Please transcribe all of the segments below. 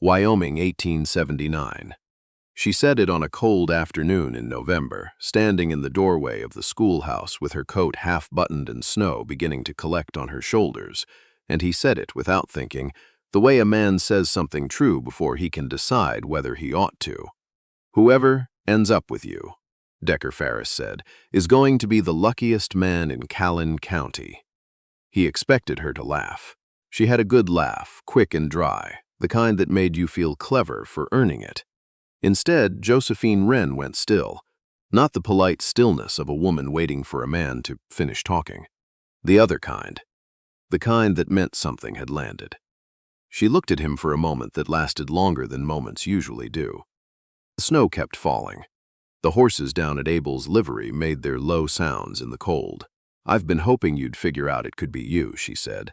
Wyoming, 1879. She said it on a cold afternoon in November, standing in the doorway of the schoolhouse with her coat half-buttoned and snow beginning to collect on her shoulders, and he said it without thinking, the way a man says something true before he can decide whether he ought to. "Whoever ends up with you," Decker Ferris said, "is going to be the luckiest man in Callan County." He expected her to laugh. She had a good laugh, quick and dry, the kind that made you feel clever for earning it. Instead, Josephine Wren went still, not the polite stillness of a woman waiting for a man to finish talking. The other kind, the kind that meant something had landed. She looked at him for a moment that lasted longer than moments usually do. The snow kept falling. The horses down at Abel's livery made their low sounds in the cold. "I've been hoping you'd figure out it could be you," she said.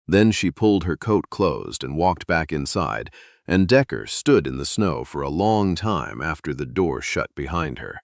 Then she pulled her coat closed and walked back inside, and Decker stood in the snow for a long time after the door shut behind her.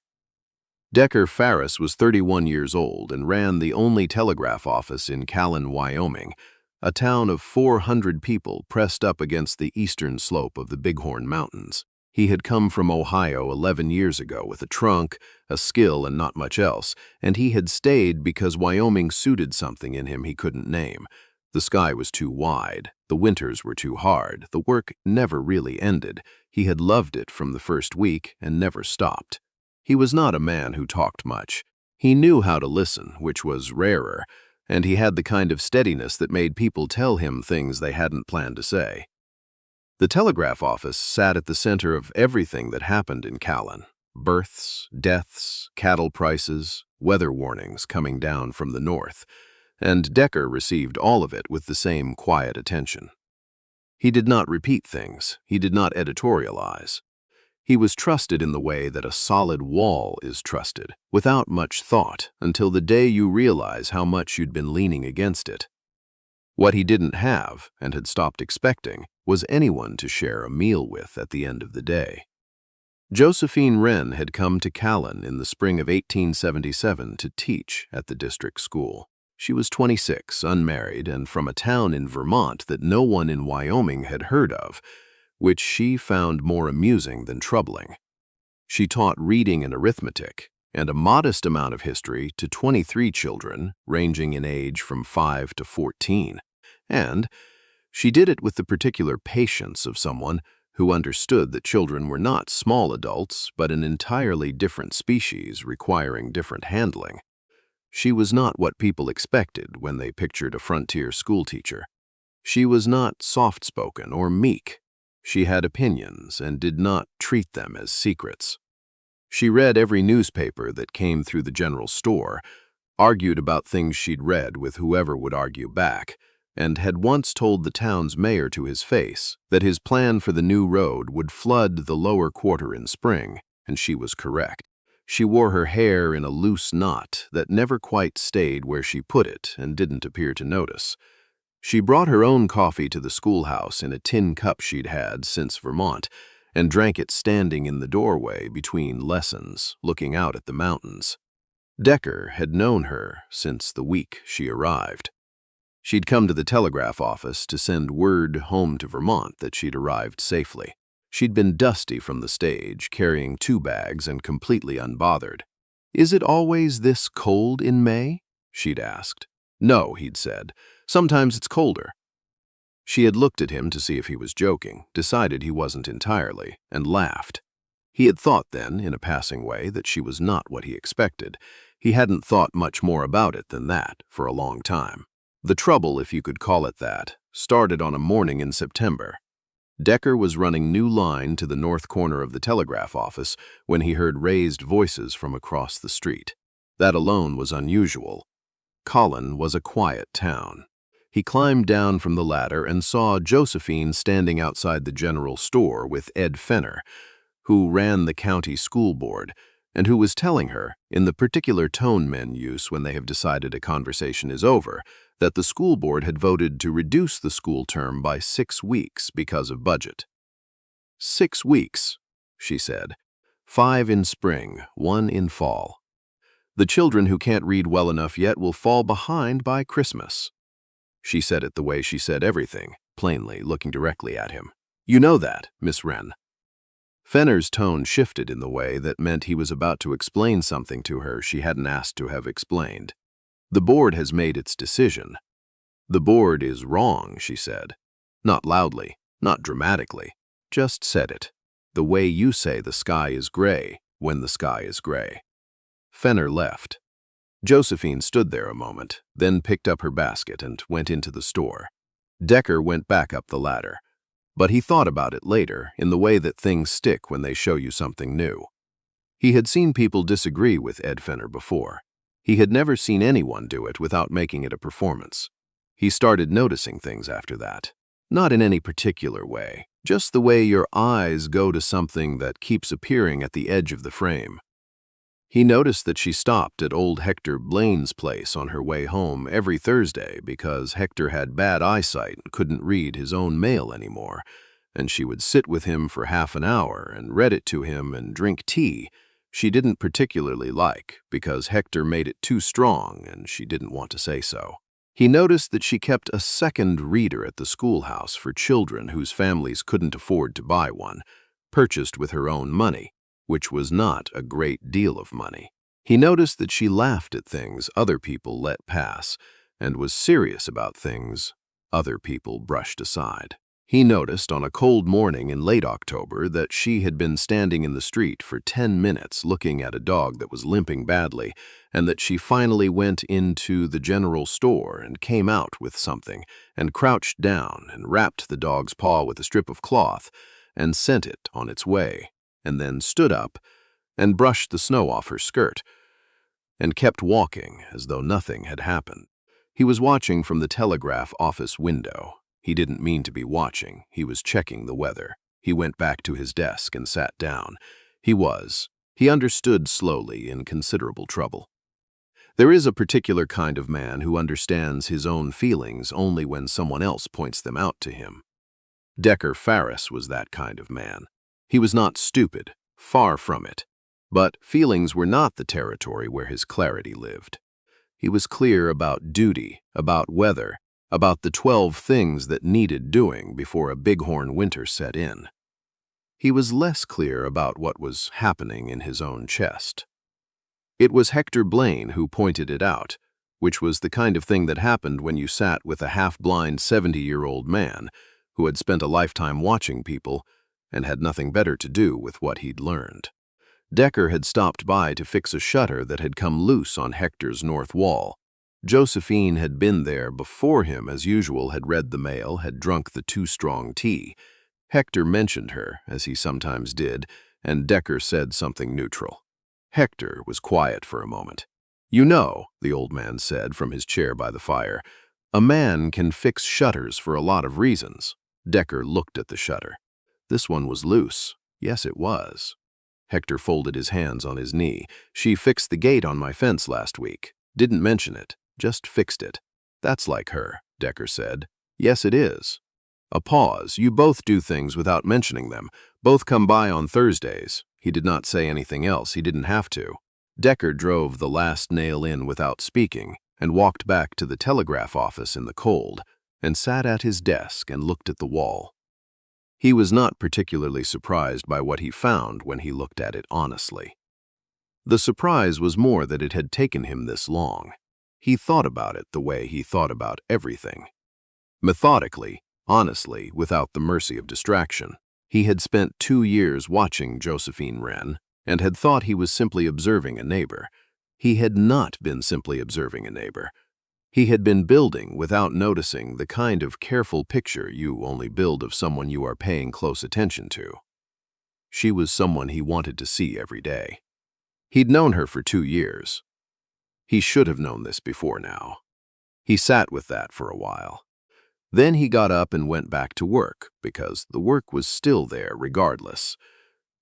Decker Ferris was 31 years old and ran the only telegraph office in Callan, Wyoming, a town of 400 people pressed up against the eastern slope of the Bighorn Mountains. He had come from Ohio 11 years ago with a trunk, a skill, and not much else, and he had stayed because Wyoming suited something in him he couldn't name. The sky was too wide, the winters were too hard, the work never really ended. He had loved it from the first week and never stopped. He was not a man who talked much. He knew how to listen, which was rarer, and he had the kind of steadiness that made people tell him things they hadn't planned to say. The telegraph office sat at the center of everything that happened in Callan: births, deaths, cattle prices, weather warnings coming down from the north, and Decker received all of it with the same quiet attention. He did not repeat things, he did not editorialize. He was trusted in the way that a solid wall is trusted, without much thought, until the day you realize how much you'd been leaning against it. What he didn't have, and had stopped expecting, was anyone to share a meal with at the end of the day. Josephine Wren had come to Callan in the spring of 1877 to teach at the district school. She was 26, unmarried, and from a town in Vermont that no one in Wyoming had heard of, which she found more amusing than troubling. She taught reading and arithmetic, and a modest amount of history to 23 children, ranging in age from 5 to 14. And she did it with the particular patience of someone who understood that children were not small adults, but an entirely different species requiring different handling. She was not what people expected when they pictured a frontier schoolteacher. She was not soft-spoken or meek. She had opinions and did not treat them as secrets. She read every newspaper that came through the general store, argued about things she'd read with whoever would argue back, and had once told the town's mayor to his face that his plan for the new road would flood the lower quarter in spring, and she was correct. She wore her hair in a loose knot that never quite stayed where she put it and didn't appear to notice. She brought her own coffee to the schoolhouse in a tin cup she'd had since Vermont, and drank it standing in the doorway between lessons, looking out at the mountains. Decker had known her since the week she arrived. She'd come to the telegraph office to send word home to Vermont that she'd arrived safely. She'd been dusty from the stage, carrying 2 bags and completely unbothered. "Is it always this cold in May?" she'd asked. "No," he'd said. "Sometimes it's colder." She had looked at him to see if he was joking, decided he wasn't entirely, and laughed. He had thought then, in a passing way, that she was not what he expected. He hadn't thought much more about it than that for a long time. The trouble, if you could call it that, started on a morning in September. Decker was running new line to the north corner of the telegraph office when he heard raised voices from across the street. That alone was unusual. Callan was a quiet town. He climbed down from the ladder and saw Josephine standing outside the general store with Ed Fenner, who ran the county school board, and who was telling her, in the particular tone men use when they have decided a conversation is over, that the school board had voted to reduce the school term by 6 weeks because of budget. 6 weeks, she said. 5 in spring, 1 in fall. The children who can't read well enough yet will fall behind by Christmas. She said it the way she said everything, plainly, looking directly at him. You know that, Miss Wren." Fenner's tone shifted in the way that meant he was about to explain something to her she hadn't asked to have explained. "The board has made its decision." "The board is wrong," she said. Not loudly, not dramatically, just said it. "The way you say the sky is gray when the sky is gray." Fenner left. Josephine stood there a moment, then picked up her basket and went into the store. Decker went back up the ladder. But he thought about it later in the way that things stick when they show you something new. He had seen people disagree with Ed Fenner before. He had never seen anyone do it without making it a performance. He started noticing things after that. Not in any particular way, just the way your eyes go to something that keeps appearing at the edge of the frame. He noticed that she stopped at old Hector Blaine's place on her way home every Thursday because Hector had bad eyesight and couldn't read his own mail anymore, and she would sit with him for half an hour and read it to him and drink tea she didn't particularly like because Hector made it too strong and she didn't want to say so. He noticed that she kept a second reader at the schoolhouse for children whose families couldn't afford to buy one, purchased with her own money, which was not a great deal of money. He noticed that she laughed at things other people let pass and was serious about things other people brushed aside. He noticed on a cold morning in late October that she had been standing in the street for 10 minutes looking at a dog that was limping badly, and that she finally went into the general store and came out with something and crouched down and wrapped the dog's paw with a strip of cloth and sent it on its way, and then stood up and brushed the snow off her skirt and kept walking as though nothing had happened. He was watching from the telegraph office window. He didn't mean to be watching. He was checking the weather. He went back to his desk and sat down. He understood slowly, in considerable trouble. There is a particular kind of man who understands his own feelings only when someone else points them out to him. Decker Farris was that kind of man. He was not stupid, far from it. But feelings were not the territory where his clarity lived. He was clear about duty, about weather, about the 12 things that needed doing before a bighorn winter set in. He was less clear about what was happening in his own chest. It was Hector Blaine who pointed it out, which was the kind of thing that happened when you sat with a half-blind 70-year-old man who had spent a lifetime watching people and had nothing better to do with what he'd learned. Decker had stopped by to fix a shutter that had come loose on Hector's north wall. Josephine had been there before him as usual, had read the mail, had drunk the too-strong tea. Hector mentioned her, as he sometimes did, and Decker said something neutral. Hector was quiet for a moment. "You know," the old man said from his chair by the fire, "a man can fix shutters for a lot of reasons." Decker looked at the shutter. This one was loose. Yes, it was. Hector folded his hands on his knee. "She fixed the gate on my fence last week. Didn't mention it. Just fixed it." "That's like her," Decker said. "Yes, it is." A pause. "You both do things without mentioning them. Both come by on Thursdays." He did not say anything else. He didn't have to. Decker drove the last nail in without speaking and walked back to the telegraph office in the cold and sat at his desk and looked at the wall. He was not particularly surprised by what he found when he looked at it honestly. The surprise was more that it had taken him this long. He thought about it the way he thought about everything. Methodically, honestly, without the mercy of distraction. He had spent 2 years watching Josephine Wren and had thought he was simply observing a neighbor. He had not been simply observing a neighbor. He had been building, without noticing, the kind of careful picture you only build of someone you are paying close attention to. She was someone he wanted to see every day. He'd known her for 2 years. He should have known this before now. He sat with that for a while. Then he got up and went back to work, because the work was still there regardless.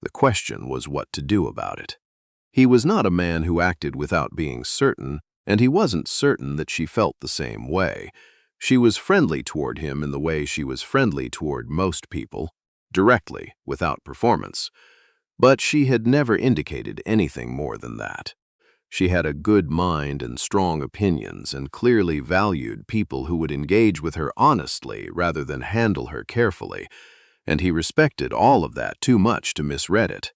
The question was what to do about it. He was not a man who acted without being certain, and he wasn't certain that she felt the same way. She was friendly toward him in the way she was friendly toward most people, directly, without performance. But she had never indicated anything more than that. She had a good mind and strong opinions and clearly valued people who would engage with her honestly rather than handle her carefully, and he respected all of that too much to misread it.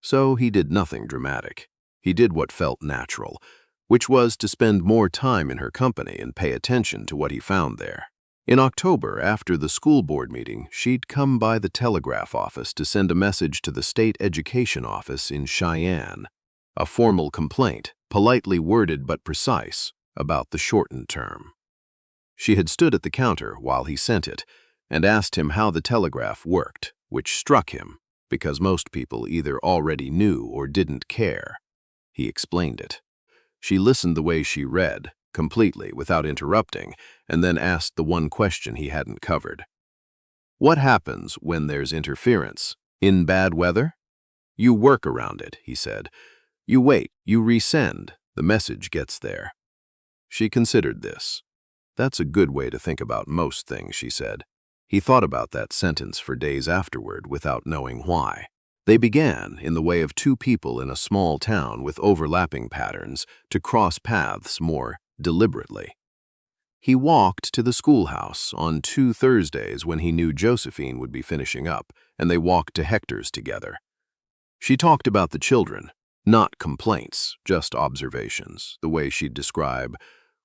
So he did nothing dramatic. He did what felt natural, which was to spend more time in her company and pay attention to what he found there. In October, after the school board meeting, she'd come by the telegraph office to send a message to the state education office in Cheyenne, a formal complaint, politely worded but precise, about the shortened term. She had stood at the counter while he sent it and asked him how the telegraph worked, which struck him, because most people either already knew or didn't care. He explained it. She listened the way she read, completely, without interrupting, and then asked the one question he hadn't covered. What happens when there's interference? In bad weather? You work around it, he said. You wait, you resend, the message gets there. She considered this. That's a good way to think about most things, she said. He thought about that sentence for days afterward without knowing why. They began, in the way of two people in a small town with overlapping patterns, to cross paths more deliberately. He walked to the schoolhouse on 2 Thursdays when he knew Josephine would be finishing up, and they walked to Hector's together. She talked about the children, not complaints, just observations, the way she'd describe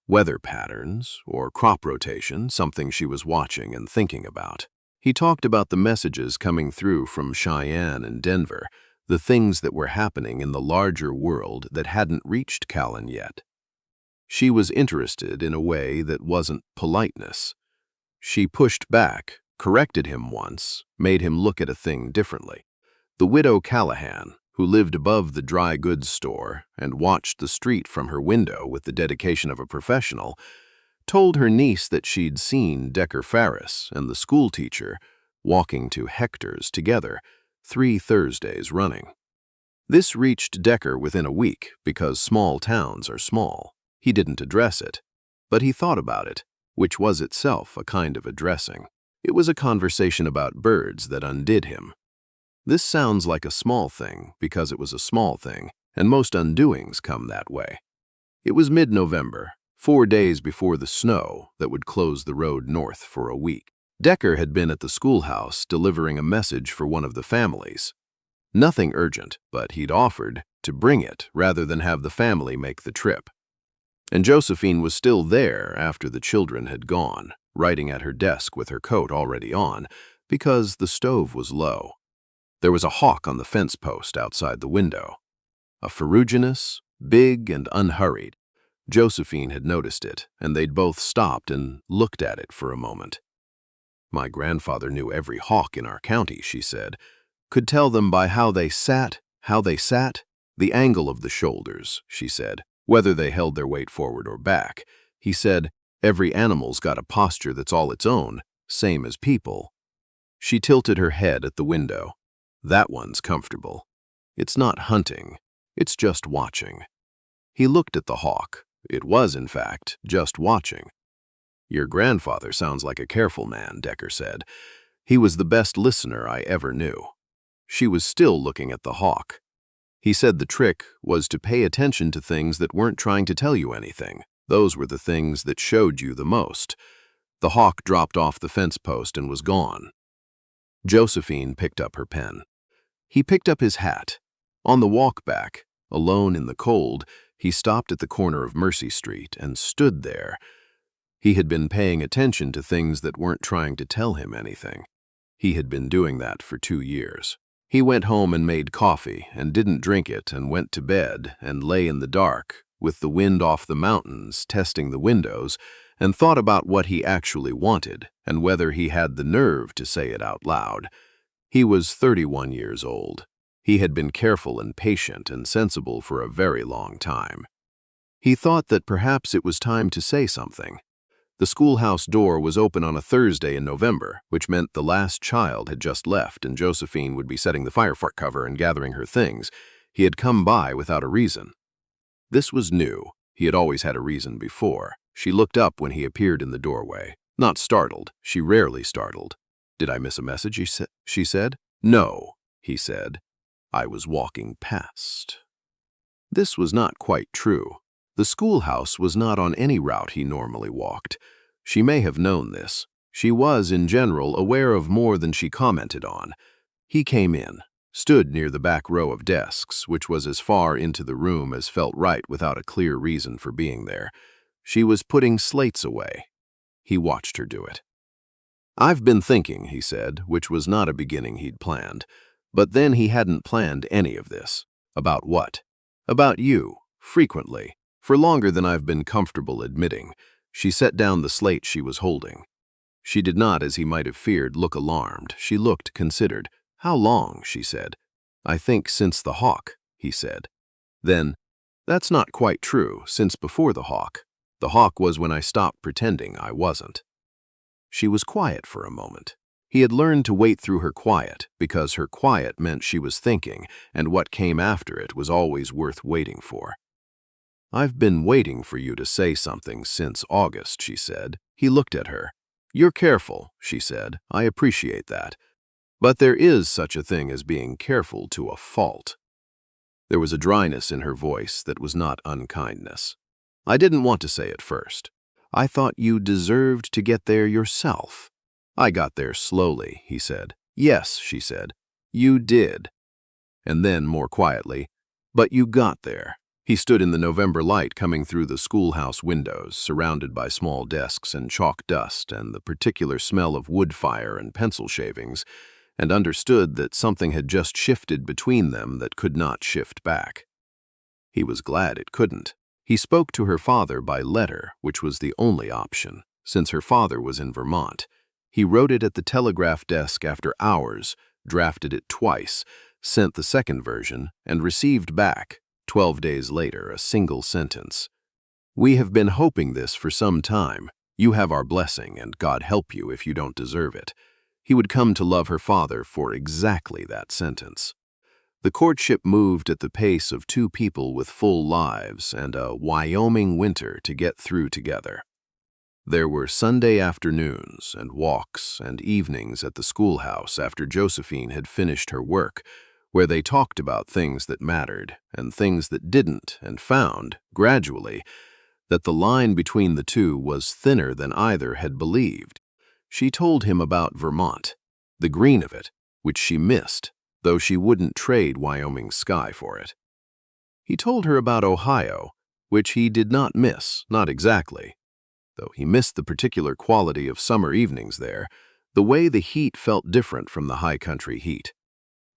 weather patterns or crop rotation, something she was watching and thinking about. He talked about the messages coming through from Cheyenne and Denver, the things that were happening in the larger world that hadn't reached Callan yet. She was interested in a way that wasn't politeness. She pushed back, corrected him once, made him look at a thing differently. The widow Callahan, who lived above the dry goods store and watched the street from her window with the dedication of a professional, told her niece that she'd seen Decker Ferris and the schoolteacher walking to Hector's together 3 Thursdays running. This reached Decker within a week because small towns are small. He didn't address it, but he thought about it, which was itself a kind of addressing. It was a conversation about birds that undid him. This sounds like a small thing because it was a small thing, and most undoings come that way. It was mid-November, 4 days before the snow that would close the road north for a week. Decker had been at the schoolhouse delivering a message for one of the families. Nothing urgent, but he'd offered to bring it rather than have the family make the trip. And Josephine was still there after the children had gone, writing at her desk with her coat already on, because the stove was low. There was a hawk on the fence post outside the window. A ferruginous, big and unhurried. Josephine had noticed it, and they'd both stopped and looked at it for a moment. My grandfather knew every hawk in our county, she said. Could tell them by how they sat, the angle of the shoulders, she said, whether they held their weight forward or back. He said, every animal's got a posture that's all its own, same as people. She tilted her head at the window. That one's comfortable. It's not hunting, it's just watching. He looked at the hawk. It was, in fact, just watching. Your grandfather sounds like a careful man, Decker said. He was the best listener I ever knew. She was still looking at the hawk. He said the trick was to pay attention to things that weren't trying to tell you anything. Those were the things that showed you the most. The hawk dropped off the fence post and was gone. Josephine picked up her pen. He picked up his hat. On the walk back, alone in the cold, he stopped at the corner of Mercy Street and stood there. He had been paying attention to things that weren't trying to tell him anything. He had been doing that for 2 years. He went home and made coffee and didn't drink it and went to bed and lay in the dark, with the wind off the mountains testing the windows, and thought about what he actually wanted and whether he had the nerve to say it out loud. He was 31 years old. He had been careful and patient and sensible for a very long time. He thought that perhaps it was time to say something. The schoolhouse door was open on a Thursday in November, which meant the last child had just left and Josephine would be setting the firefight cover and gathering her things. He had come by without a reason. This was new. He had always had a reason before. She looked up when he appeared in the doorway. Not startled. She rarely startled. Did I miss a message, she said. No, he said. I was walking past. This was not quite true. The schoolhouse was not on any route he normally walked. She may have known this. She was, in general, aware of more than she commented on. He came in, stood near the back row of desks, which was as far into the room as felt right without a clear reason for being there. She was putting slates away. He watched her do it. "I've been thinking," he said, which was not a beginning he'd planned. But then he hadn't planned any of this. About what? About you, frequently, for longer than I've been comfortable admitting. She set down the slate she was holding. She did not, as he might have feared, look alarmed. She looked considered. "How long?" she said. "I think since the hawk," he said. Then, "That's not quite true, since before the hawk. The hawk was when I stopped pretending I wasn't." She was quiet for a moment. He had learned to wait through her quiet, because her quiet meant she was thinking, and what came after it was always worth waiting for. "I've been waiting for you to say something since August," she said. He looked at her. "You're careful," she said. "I appreciate that. But there is such a thing as being careful to a fault." There was a dryness in her voice that was not unkindness. "I didn't want to say it first. I thought you deserved to get there yourself." "I got there slowly," he said. "Yes," she said. "You did." And then, more quietly, "But you got there." He stood in the November light coming through the schoolhouse windows, surrounded by small desks and chalk dust and the particular smell of wood fire and pencil shavings, and understood that something had just shifted between them that could not shift back. He was glad it couldn't. He spoke to her father by letter, which was the only option, since her father was in Vermont. He wrote it at the telegraph desk after hours, drafted it twice, sent the second version, and received back, 12 days later, a single sentence. "We have been hoping this for some time. You have our blessing, and God help you if you don't deserve it." He would come to love her father for exactly that sentence. The courtship moved at the pace of two people with full lives and a Wyoming winter to get through together. There were Sunday afternoons and walks and evenings at the schoolhouse after Josephine had finished her work, where they talked about things that mattered and things that didn't, and found, gradually, that the line between the two was thinner than either had believed. She told him about Vermont, the green of it, which she missed, though she wouldn't trade Wyoming's sky for it. He told her about Ohio, which he did not miss, not exactly, though he missed the particular quality of summer evenings there, the way the heat felt different from the high country heat.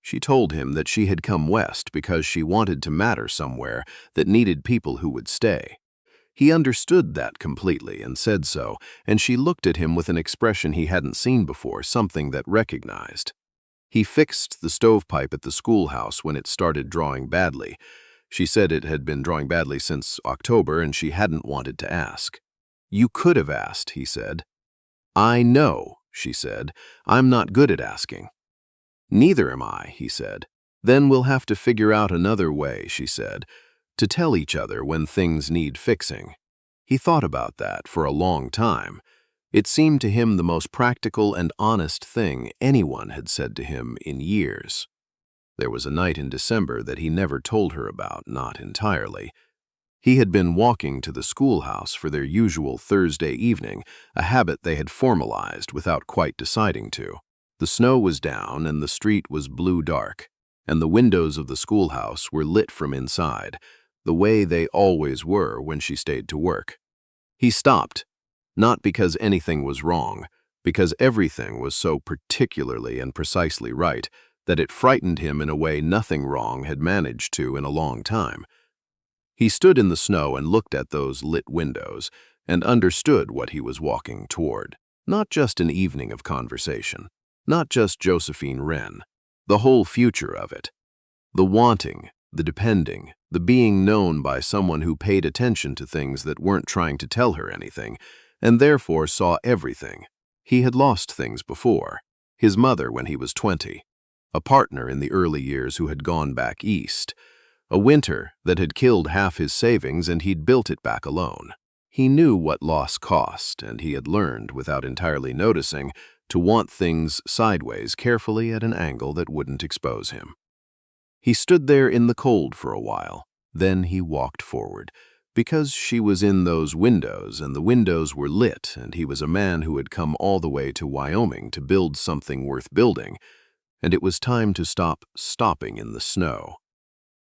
She told him that she had come west because she wanted to matter somewhere that needed people who would stay. He understood that completely and said so, and she looked at him with an expression he hadn't seen before, something that recognized. He fixed the stovepipe at the schoolhouse when it started drawing badly. She said it had been drawing badly since October, and she hadn't wanted to ask. "You could have asked," he said. "I know," she said. "I'm not good at asking." "Neither am I," he said. "Then we'll have to figure out another way," she said, "to tell each other when things need fixing." He thought about that for a long time. It seemed to him the most practical and honest thing anyone had said to him in years. There was a night in December that he never told her about, not entirely. He had been walking to the schoolhouse for their usual Thursday evening, a habit they had formalized without quite deciding to. The snow was down and the street was blue dark, and the windows of the schoolhouse were lit from inside, the way they always were when she stayed to work. He stopped, not because anything was wrong, because everything was so particularly and precisely right that it frightened him in a way nothing wrong had managed to in a long time. He stood in the snow and looked at those lit windows and understood what he was walking toward. Not just an evening of conversation, not just Josephine Wren, the whole future of it. The wanting, the depending, the being known by someone who paid attention to things that weren't trying to tell her anything, and therefore saw everything. He had lost things before. His mother when he was 20, a partner in the early years who had gone back east, a winter that had killed half his savings and he'd built it back alone. He knew what loss cost, and he had learned, without entirely noticing, to want things sideways carefully at an angle that wouldn't expose him. He stood there in the cold for a while. Then he walked forward, Because she was in those windows, and the windows were lit, and he was a man who had come all the way to Wyoming to build something worth building, and it was time to stop stopping in the snow.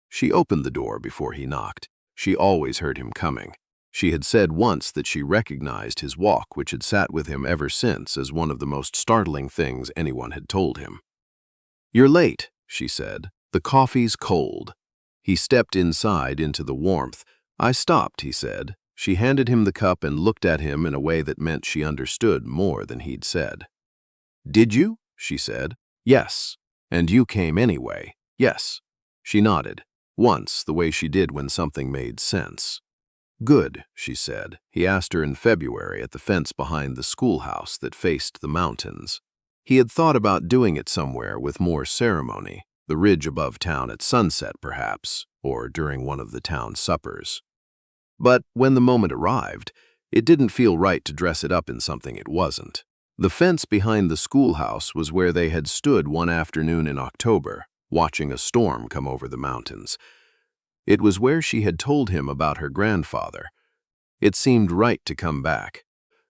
She opened the door before he knocked. She always heard him coming. She had said once that she recognized his walk, which had sat with him ever since as one of the most startling things anyone had told him. "You're late," she said. "The coffee's cold." He stepped inside into the warmth. "I stopped," he said. She handed him the cup and looked at him in a way that meant she understood more than he'd said. "Did you?" she said. "Yes." "And you came anyway?" "Yes." She nodded, once the way she did when something made sense. "Good," she said. He asked her in February at the fence behind the schoolhouse that faced the mountains. He had thought about doing it somewhere with more ceremony, the ridge above town at sunset perhaps, or during one of the town suppers. But when the moment arrived, it didn't feel right to dress it up in something it wasn't. The fence behind the schoolhouse was where they had stood one afternoon in October, watching a storm come over the mountains. It was where she had told him about her grandfather. It seemed right to come back.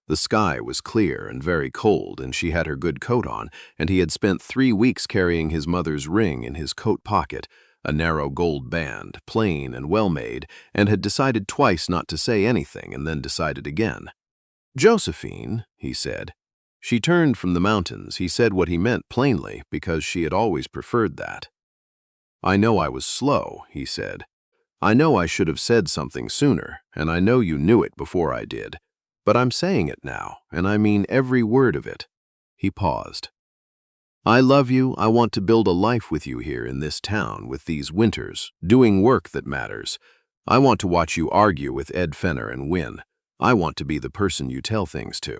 The sky was clear and very cold, and she had her good coat on, and he had spent 3 weeks carrying his mother's ring in his coat pocket, a narrow gold band, plain and well-made, and had decided twice not to say anything and then decided again. "Josephine," he said. She turned from the mountains. He said what he meant plainly, because she had always preferred that. "I know I was slow," he said. "I know I should have said something sooner, and I know you knew it before I did. But I'm saying it now, and I mean every word of it." He paused. "I love you. I want to build a life with you here in this town, with these winters, doing work that matters. I want to watch you argue with Ed Fenner and win. I want to be the person you tell things to."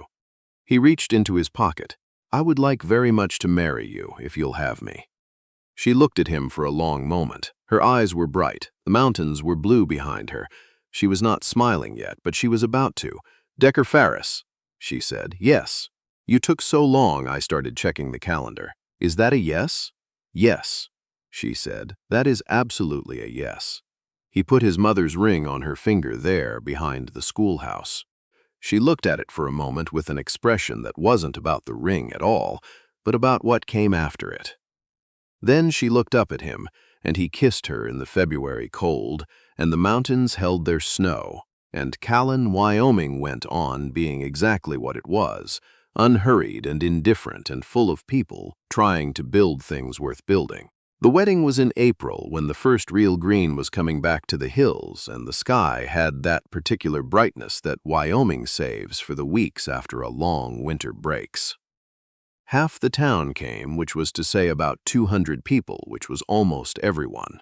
He reached into his pocket. "I would like very much to marry you, if you'll have me." She looked at him for a long moment. Her eyes were bright. The mountains were blue behind her. She was not smiling yet, but she was about to. "Decker Ferris," she said. "Yes. You took so long I started checking the calendar. Is that a yes?" "Yes," she said. "That is absolutely a yes." He put his mother's ring on her finger there behind the schoolhouse. She looked at it for a moment with an expression that wasn't about the ring at all, but about what came after it. Then she looked up at him, and he kissed her in the February cold, and the mountains held their snow, and Callan, Wyoming went on being exactly what it was, unhurried and indifferent and full of people trying to build things worth building. The wedding was in April, when the first real green was coming back to the hills, and the sky had that particular brightness that Wyoming saves for the weeks after a long winter breaks. Half the town came, which was to say about 200 people, which was almost everyone.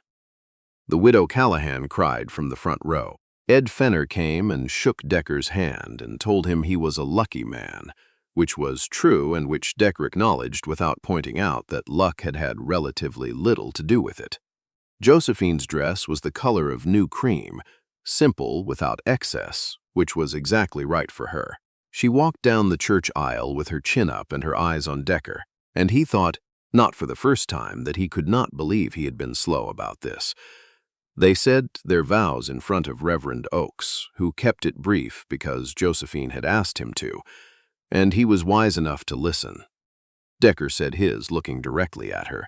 The widow Callahan cried from the front row. Ed Fenner came and shook Decker's hand and told him he was a lucky man, which was true and which Decker acknowledged without pointing out that luck had had relatively little to do with it. Josephine's dress was the color of new cream, simple without excess, which was exactly right for her. She walked down the church aisle with her chin up and her eyes on Decker, and he thought, not for the first time, that he could not believe he had been slow about this. They said their vows in front of Reverend Oakes, who kept it brief because Josephine had asked him to, and he was wise enough to listen. Decker said his, looking directly at her.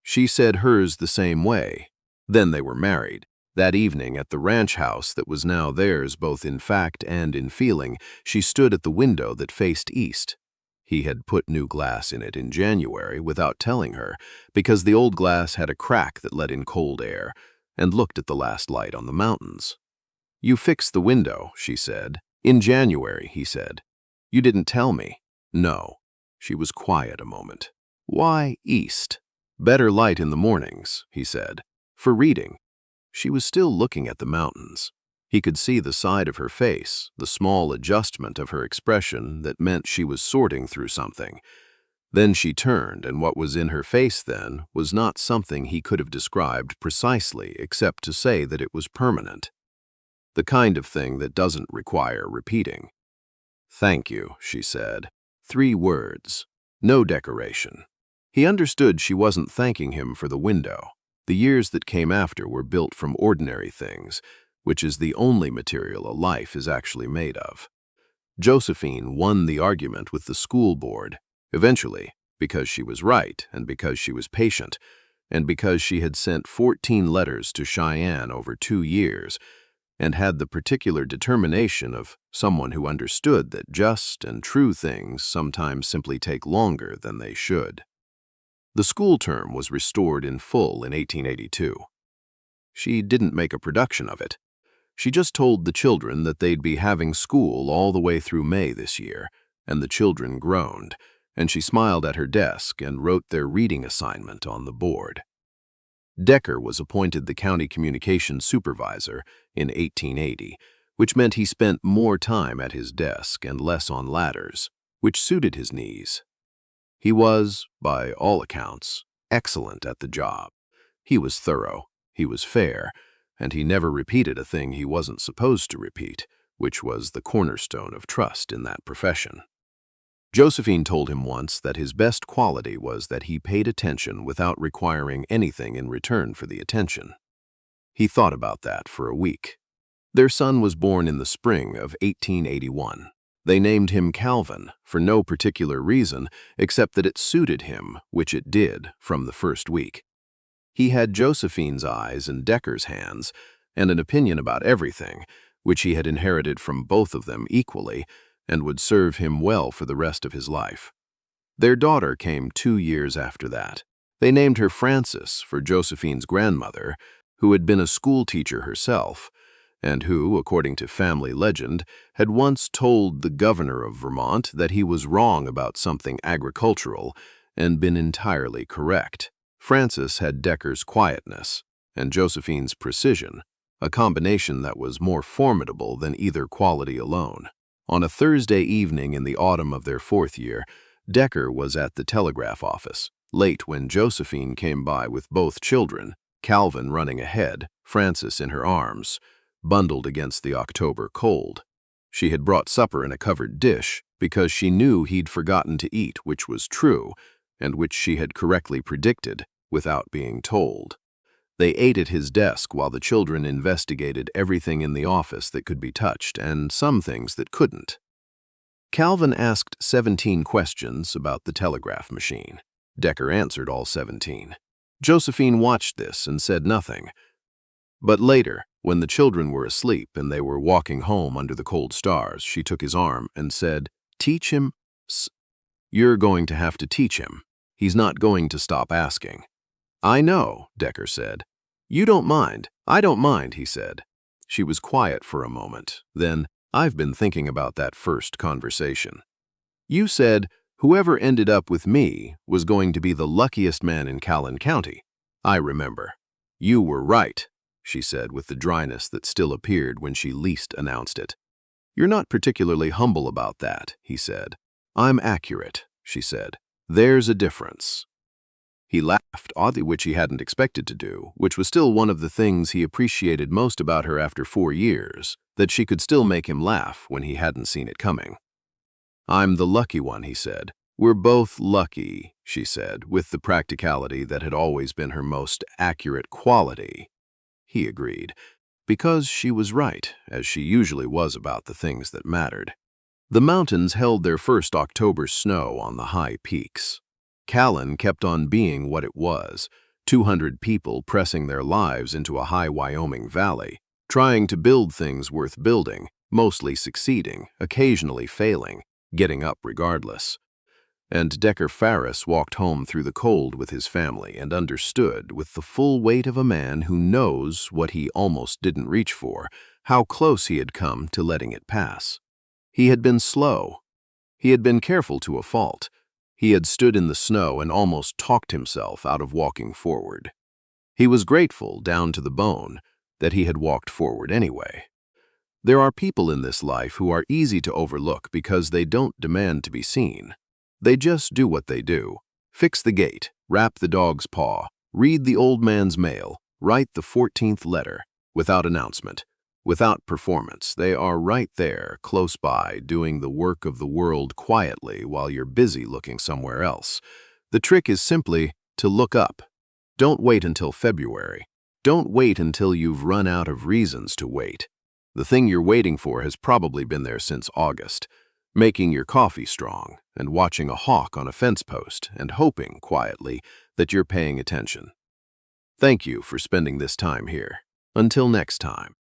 She said hers the same way. Then they were married. That evening at the ranch house that was now theirs both in fact and in feeling, she stood at the window that faced east. He had put new glass in it in January without telling her, because the old glass had a crack that let in cold air, and looked at the last light on the mountains. "You fixed the window," she said. "In January," he said. "You didn't tell me." "No." She was quiet a moment. "Why east?" "Better light in the mornings," he said. "For reading." She was still looking at the mountains. He could see the side of her face, the small adjustment of her expression that meant she was sorting through something. Then she turned, and what was in her face then was not something he could have described precisely except to say that it was permanent. The kind of thing that doesn't require repeating. "Thank you," she said. 3 words. No decoration. He understood she wasn't thanking him for the window. The years that came after were built from ordinary things, which is the only material a life is actually made of. Josephine won the argument with the school board, eventually, because she was right and because she was patient, and because she had sent 14 letters to Cheyenne over 2 years and had the particular determination of someone who understood that just and true things sometimes simply take longer than they should. The school term was restored in full in 1882. She didn't make a production of it. She just told the children that they'd be having school all the way through May this year, and the children groaned, and she smiled at her desk and wrote their reading assignment on the board. Decker was appointed the county communications supervisor in 1880, which meant he spent more time at his desk and less on ladders, which suited his knees. He was, by all accounts, excellent at the job. He was thorough, he was fair, and he never repeated a thing he wasn't supposed to repeat, which was the cornerstone of trust in that profession. Josephine told him once that his best quality was that he paid attention without requiring anything in return for the attention. He thought about that for a week. Their son was born in the spring of 1881. They named him Calvin for no particular reason except that it suited him, which it did, from the first week. He had Josephine's eyes and Decker's hands, and an opinion about everything, which he had inherited from both of them equally, and would serve him well for the rest of his life. Their daughter came 2 years after that. They named her Frances for Josephine's grandmother, who had been a schoolteacher herself, and who, according to family legend, had once told the governor of Vermont that he was wrong about something agricultural and been entirely correct. Frances had Decker's quietness and Josephine's precision, a combination that was more formidable than either quality alone. On a Thursday evening in the autumn of their 4th year, Decker was at the telegraph office, late when Josephine came by with both children, Calvin running ahead, Frances in her arms, bundled against the October cold. She had brought supper in a covered dish because she knew he'd forgotten to eat, which was true, and which she had correctly predicted without being told. They ate at his desk while the children investigated everything in the office that could be touched and some things that couldn't. Calvin asked 17 questions about the telegraph machine. Decker answered all 17. Josephine watched this and said nothing. But later, when the children were asleep and they were walking home under the cold stars, she took his arm and said, "Teach him. You're going to have to teach him. He's not going to stop asking." "I know," Decker said. "You don't mind. I don't mind," he said. She was quiet for a moment. Then, "I've been thinking about that first conversation. You said whoever ended up with me was going to be the luckiest man in Callan County. I remember. You were right," she said with the dryness that still appeared when she least announced it. "You're not particularly humble about that," he said. "I'm accurate," she said. "There's a difference." He laughed, oddly, which he hadn't expected to do, which was still one of the things he appreciated most about her after 4 years, that she could still make him laugh when he hadn't seen it coming. "I'm the lucky one," he said. "We're both lucky," she said, with the practicality that had always been her most accurate quality. He agreed, because she was right, as she usually was about the things that mattered. The mountains held their first October snow on the high peaks. Callan kept on being what it was, 200 people pressing their lives into a high Wyoming valley, trying to build things worth building, mostly succeeding, occasionally failing, getting up regardless. And Decker Farris walked home through the cold with his family and understood, with the full weight of a man who knows what he almost didn't reach for, how close he had come to letting it pass. He had been slow. He had been careful to a fault. He had stood in the snow and almost talked himself out of walking forward. He was grateful, down to the bone, that he had walked forward anyway. There are people in this life who are easy to overlook because they don't demand to be seen. They just do what they do. Fix the gate, wrap the dog's paw, read the old man's mail, write the 14th letter, without announcement, without performance. They are right there, close by, doing the work of the world quietly while you're busy looking somewhere else. The trick is simply to look up. Don't wait until February. Don't wait until you've run out of reasons to wait. The thing you're waiting for has probably been there since August, making your coffee strong and watching a hawk on a fence post and hoping, quietly, that you're paying attention. Thank you for spending this time here. Until next time.